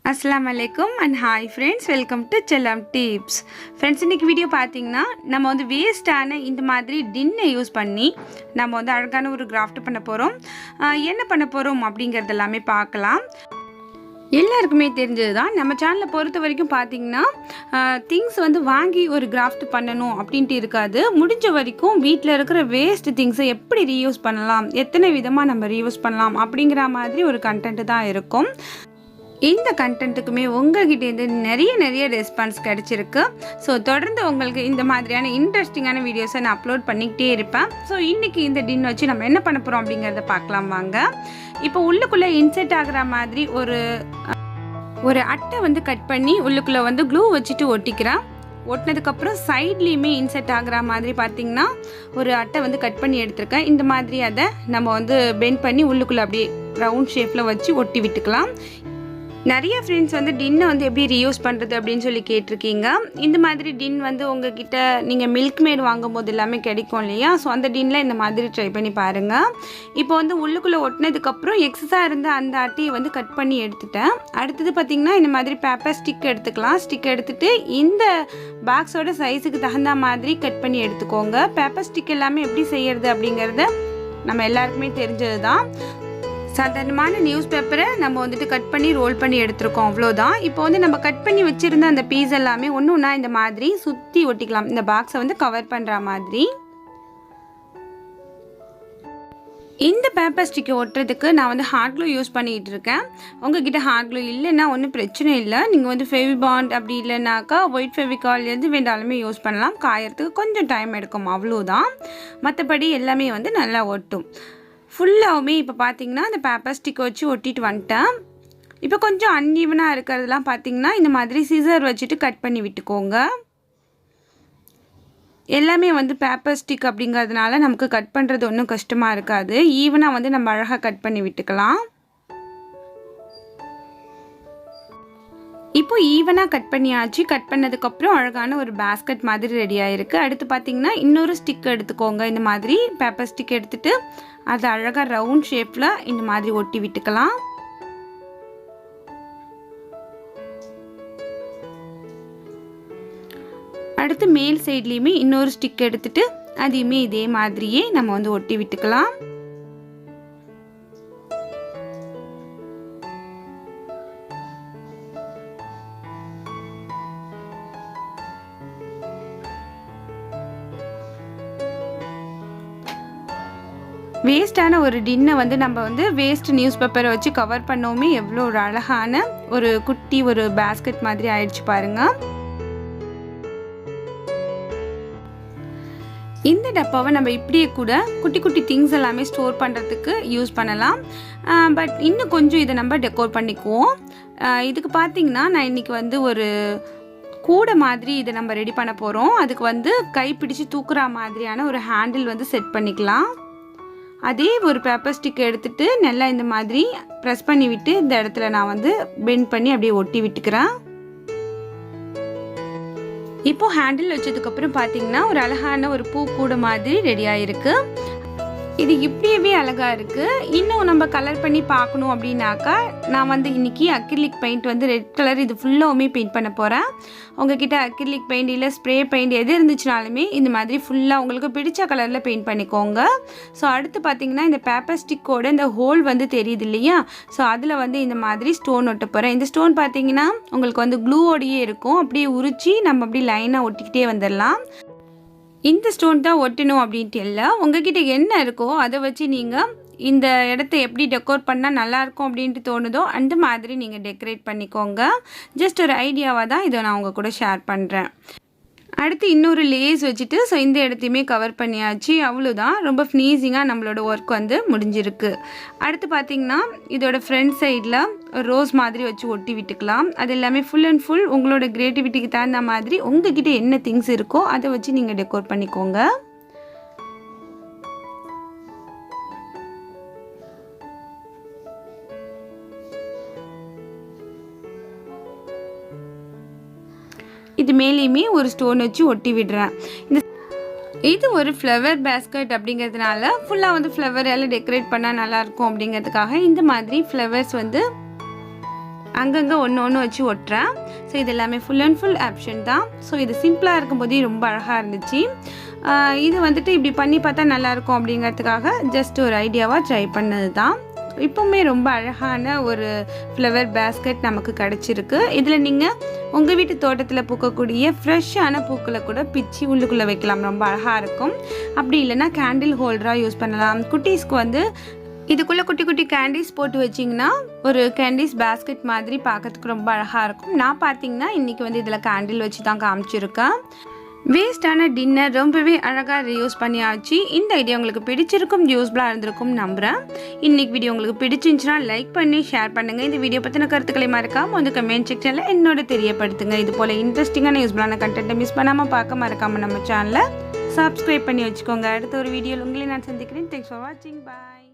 अस्सलाम वालेकुम and hi friends, welcome to Chellam tips. Friends, இன்னைக்கு வீடியோ பாத்தீங்கன்னா நம்ம வந்து வேஸ்டான இந்த மாதிரி டின்னை யூஸ் பண்ணி நம்ம வந்து அழகான ஒரு கிராஃப்ட் பண்ண போறோம். என்ன பண்ண போறோம் அப்படிங்கறது எல்லாமே பார்க்கலாம். எல்லாருக்குமே தெரிஞ்சதுதான். நம்ம சேனலை பொறுத்த வரைக்கும் பாத்தீங்கன்னா திங்ஸ் வந்து வாங்கி ஒரு கிராஃப்ட் பண்ணணும் அப்படின்ட்டு இருக்காது. முடிஞ்ச வரைக்கும் வீட்டில் இருக்கிற வேஸ்ட் திங்ஸை எப்படி ரீயூஸ் பண்ணலாம், எத்தனை விதமாக நம்ம ரீயூஸ் பண்ணலாம் அப்படிங்கிற மாதிரி ஒரு கண்டென்ட் தான் இருக்கும். இந்த கண்டென்ட்டுக்குமே உங்கள்கிட்டேருந்து நிறைய ரெஸ்பான்ஸ் கிடச்சிருக்கு. ஸோ தொடர்ந்து உங்களுக்கு இந்த மாதிரியான இன்ட்ரெஸ்டிங்கான வீடியோஸை நான் அப்லோட் பண்ணிக்கிட்டே இருப்பேன். ஸோ இன்றைக்கி இந்த டின் வச்சு நம்ம என்ன பண்ண போகிறோம் அப்படிங்கிறத பார்க்கலாம் வாங்க. இப்போ உள்ளுக்குள்ளே இன்செர்ட் ஆகிற மாதிரி ஒரு அட்டை வந்து கட் பண்ணி உள்ளுக்குள்ளே வந்து க்ளூ வச்சுட்டு ஒட்டிக்கிறேன். ஒட்டினதுக்கப்புறம் சைட்லேயுமே இன்செர்ட் ஆகிற மாதிரி பார்த்திங்கன்னா ஒரு அட்டை வந்து கட் பண்ணி எடுத்துருக்கேன். இந்த மாதிரி அதை நம்ம வந்து பெண்ட் பண்ணி உள்ளுக்குள்ளே அப்படியே ரவுண்ட் ஷேப்பில் வச்சு ஒட்டி விட்டுக்கலாம். நிறைய ஃப்ரெண்ட்ஸ் வந்து டின்னை வந்து எப்படி ரீயூஸ் பண்ணுறது அப்படின்னு சொல்லி கேட்டிருக்கீங்க. இந்த மாதிரி டின் வந்து உங்ககிட்ட நீங்கள் மில்க் மேட் வாங்கும் போது எல்லாமே கிடைக்கும் இல்லையா? ஸோ அந்த டின்னில் இந்த மாதிரி ட்ரை பண்ணி பாருங்கள். இப்போ வந்து உள்ளுக்குள்ளே ஒட்டினதுக்கப்புறம் எக்ஸஸாக இருந்த அந்த அட்டையை வந்து கட் பண்ணி எடுத்துட்டேன். அடுத்தது பார்த்திங்கன்னா இந்த மாதிரி பேப்பர் ஸ்டிக் எடுத்துக்கலாம். ஸ்டிக் எடுத்துகிட்டு இந்த பாக்ஸோட சைஸுக்கு தகுந்த மாதிரி கட் பண்ணி எடுத்துக்கோங்க. பேப்பர் ஸ்டிக் எல்லாமே எப்படி செய்கிறது அப்படிங்கிறத நம்ம எல்லாருக்குமே தெரிஞ்சது தான். சாதாரணமான நியூஸ் பேப்பரை நம்ம வந்துட்டு கட் பண்ணி ரோல் பண்ணி எடுத்துருக்கோம், அவ்வளோதான். இப்போ வந்து நம்ம கட் பண்ணி வச்சுருந்த அந்த பீஸ் எல்லாமே ஒன்று ஒன்றா இந்த மாதிரி சுற்றி ஒட்டிக்கலாம். இந்த பாக்ஸை வந்து கவர் பண்ணுற மாதிரி. இந்த பேப்பர் ஸ்டிக்கை ஒட்டுறதுக்கு நான் வந்து ஹாட் க்ளூ யூஸ் பண்ணிகிட்டு இருக்கேன். உங்ககிட்ட ஹாட் க்ளூ இல்லைன்னா ஒன்றும் பிரச்சனை இல்லை. நீங்கள் வந்து ஃபெவிபாண்ட் அப்படி இல்லைனாக்கா ஒயிட் ஃபெவிகால் எது வேண்டாலுமே யூஸ் பண்ணலாம். காயறதுக்கு கொஞ்சம் டைம் எடுக்கும், அவ்வளோதான். மற்றபடி எல்லாமே வந்து நல்லா ஒட்டும். ஃபுல்லாகவுமே இப்போ பார்த்தீங்கன்னா இந்த பேப்பர் ஸ்டிக்கை வச்சு ஒட்டிட்டு வந்துட்டேன். இப்போ கொஞ்சம் அன்ஈவனாக இருக்கிறதுலாம் பார்த்தீங்கன்னா இந்த மாதிரி சிசர் வச்சுட்டு கட் பண்ணி விட்டுக்கோங்க. எல்லாமே வந்து பேப்பர் ஸ்டிக் அப்படிங்கிறதுனால நமக்கு கட் பண்ணுறது ஒன்றும் கஷ்டமாக இருக்காது. ஈவனாக வந்து நம்ம அழகாக கட் பண்ணி விட்டுக்கலாம். இப்போ ஈவனாக கட் பண்ணியாச்சு. கட் பண்ணதுக்கப்புறம் அழகான ஒரு பேஸ்கெட் மாதிரி ரெடி ஆகிருக்கு. அடுத்து பார்த்திங்கன்னா இன்னொரு ஸ்டிக் எடுத்துக்கோங்க. இந்த மாதிரி பேப்பர் ஸ்டிக் எடுத்துகிட்டு அதை அழகாக ரவுண்ட் ஷேப்பில் இந்த மாதிரி ஒட்டி விட்டுக்கலாம். அடுத்து மேல் சைட்லேயுமே இன்னொரு ஸ்டிக் எடுத்துகிட்டு அதையுமே இதே மாதிரியே நம்ம வந்து ஒட்டி விட்டுக்கலாம். வேஸ்டான ஒரு டின்னை வந்து நம்ம வந்து வேஸ்ட் நியூஸ் பேப்பரை வச்சு கவர் பண்ணோமே எவ்வளோ ஒரு அழகான ஒரு குட்டி ஒரு பேஸ்கெட் மாதிரி ஆயிடுச்சு பாருங்க. இந்த டப்பாவை நம்ம இப்படியே கூட குட்டி குட்டி திங்ஸ் எல்லாமே ஸ்டோர் பண்ணுறதுக்கு யூஸ் பண்ணலாம். பட் இன்னும் கொஞ்சம் இதை நம்ம டெக்கோர் பண்ணிக்குவோம். இதுக்கு பார்த்திங்கன்னா நான் இன்றைக்கி வந்து ஒரு கூடை மாதிரி இதை நம்ம ரெடி பண்ண போகிறோம். அதுக்கு வந்து கை பிடிச்சி தூக்குற மாதிரியான ஒரு ஹேண்டில் வந்து செட் பண்ணிக்கலாம். அதே ஒரு பேப்பர் ஸ்டிக் எடுத்துகிட்டு நல்லா இந்த மாதிரி ப்ரெஸ் பண்ணி விட்டு இந்த இடத்துல நான் வந்து பெண்ட் பண்ணி அப்படியே ஒட்டி விட்டுக்கிறேன். இப்போ ஹேண்டில் வச்சதுக்கப்புறம் பார்த்தீங்கன்னா ஒரு அழகான ஒரு பூ கூட மாதிரி ரெடி ஆகிருக்கு. இது இப்படியே அழகாக இருக்குது. இன்னும் நம்ம கலர் பண்ணி பார்க்கணும் அப்படின்னாக்கா நான் வந்து இன்றைக்கி அக்ரிலிக் பெயிண்ட் வந்து ரெட் கலர் இது ஃபுல்லாகவுமே பெயிண்ட் பண்ண போகிறேன். உங்ககிட்ட அக்ரிலிக் பெயிண்ட் இல்லை ஸ்ப்ரே பெயிண்ட் எது இருந்துச்சுனாலுமே இந்த மாதிரி ஃபுல்லாக உங்களுக்கு பிடிச்ச கலரில் பெயிண்ட் பண்ணிக்கோங்க. ஸோ அடுத்து பார்த்திங்கன்னா இந்த பேப்பர் ஸ்டிக்கோட இந்த ஹோல் வந்து தெரியுது இல்லையா? ஸோ அதில் வந்து இந்த மாதிரி ஸ்டோன் ஒட்ட போகிறேன். இந்த ஸ்டோன் பார்த்திங்கன்னா உங்களுக்கு வந்து க்ளூவோடையே இருக்கும். அப்படியே உரிச்சி நம்ம அப்படியே லைனாக ஒட்டிக்கிட்டே வந்துடலாம். இந்த ஸ்டோன் தான் ஒட்டணும் அப்படின்ட்டு இல்லை, உங்ககிட்ட என்ன இருக்கோ அதை வச்சு நீங்கள் இந்த இடத்த எப்படி டெக்கோர் பண்ணால் நல்லாயிருக்கும் அப்படின்ட்டு தோணுதோ அந்த மாதிரி நீங்கள் டெக்கரேட் பண்ணிக்கோங்க. ஜஸ்ட் ஒரு ஐடியாவாக தான் இதை நான் உங்கள் கூட ஷேர் பண்ணுறேன். அடுத்து இன்னொரு லேஸ் வச்சுட்டு ஸோ இந்த இடத்தையுமே கவர் பண்ணியாச்சு, அவ்வளோதான். ரொம்ப ஃபினிஷிங்காக நம்மளோட ஒர்க் வந்து முடிஞ்சிருக்கு. அடுத்து பார்த்திங்கன்னா இதோட ஃப்ரண்ட் சைடில் ரோஸ் மாதிரி வச்சு ஒட்டி விட்டுக்கலாம். அது எல்லாமே ஃபுல் அண்ட் ஃபுல் உங்களோட க்ரியேட்டிவிட்டிக்கு தகுந்த மாதிரி உங்ககிட்ட என்ன திங்ஸ் இருக்கோ அதை வச்சு நீங்கள் டெக்கோர் பண்ணிக்கோங்க. இது மேலேயுமே ஒரு ஸ்டோன் வச்சு ஒட்டி விடுறேன். இது ஒரு ஃப்ளவர் பேஸ்கெட் அப்படிங்கிறதுனால ஃபுல்லாக வந்து ஃப்ளவர் எல்லாம் டெக்கரேட் பண்ணால் நல்லாயிருக்கும் அப்படிங்கிறதுக்காக இந்த மாதிரி ஃப்ளவர்ஸ் வந்து அங்கங்கே ஒன்று வச்சு ஒட்டுறேன். ஸோ இது எல்லாமே ஃபுல் அண்ட் ஃபுல் ஆப்ஷன் தான். ஸோ இது சிம்பிளாக இருக்கும்போதே ரொம்ப அழகாக இருந்துச்சு. இது வந்துட்டு இப்படி பண்ணி பார்த்தா நல்லாயிருக்கும் அப்படிங்கிறதுக்காக ஜஸ்ட் ஒரு ஐடியாவாக ட்ரை பண்ணது தான். இப்போவுமே ரொம்ப அழகான ஒரு ஃப்ளவர் பேஸ்கெட் நமக்கு கிடச்சிருக்கு. இதில் நீங்கள் உங்கள் வீட்டு தோட்டத்தில் பூக்கக்கூடிய ஃப்ரெஷ்ஷான பூக்களை கூட பிச்சு உள்ளுக்குள்ளே வைக்கலாம். ரொம்ப அழகாக இருக்கும். அப்படி இல்லைன்னா கேண்டில் ஹோல்டராக யூஸ் பண்ணலாம். குட்டீஸ்க்கு வந்து இதுக்குள்ளே குட்டி குட்டி கேண்டீஸ் போட்டு வச்சிங்கன்னா ஒரு கேண்டீஸ் பேஸ்கெட் மாதிரி பார்க்கறதுக்கு ரொம்ப அழகாக இருக்கும். நான் பார்த்தீங்கன்னா இன்றைக்கி வந்து இதில் கேண்டில் வச்சு தான் காமிச்சிருக்கேன். வேஸ்டான டின்னர் ரொம்பவே அழகாக ரீயூஸ் பண்ணியாச்சு. இந்த ஐடியா உங்களுக்கு பிடிச்சிருக்கும், யூஸ்ஃபுல்லாக இருந்திருக்கும் நம்புகிறேன். இன்றைக்கி வீடியோ உங்களுக்கு பிடிச்சிருந்துச்சுன்னா லைக் பண்ணி ஷேர் பண்ணுங்கள். இந்த வீடியோ பற்றின கருத்துக்களை மறக்காமல் வந்து கமெண்ட் செக்ஷனில் என்னோட தெரியப்படுத்துங்க. இது போல் இன்ட்ரெஸ்டிங்கான யூஸ்ஃபுல்லான கண்டென்ட்டை மிஸ் பண்ணாமல் பார்க்க மறக்காமல் நம்ம சேனலை சப்ஸ்கிரைப் பண்ணி வச்சுக்கோங்க. அடுத்த ஒரு வீடியோவில் உங்களை நான் சந்திக்கிறேன். தேங்க்ஸ் ஃபார் வாட்சிங். பாய்.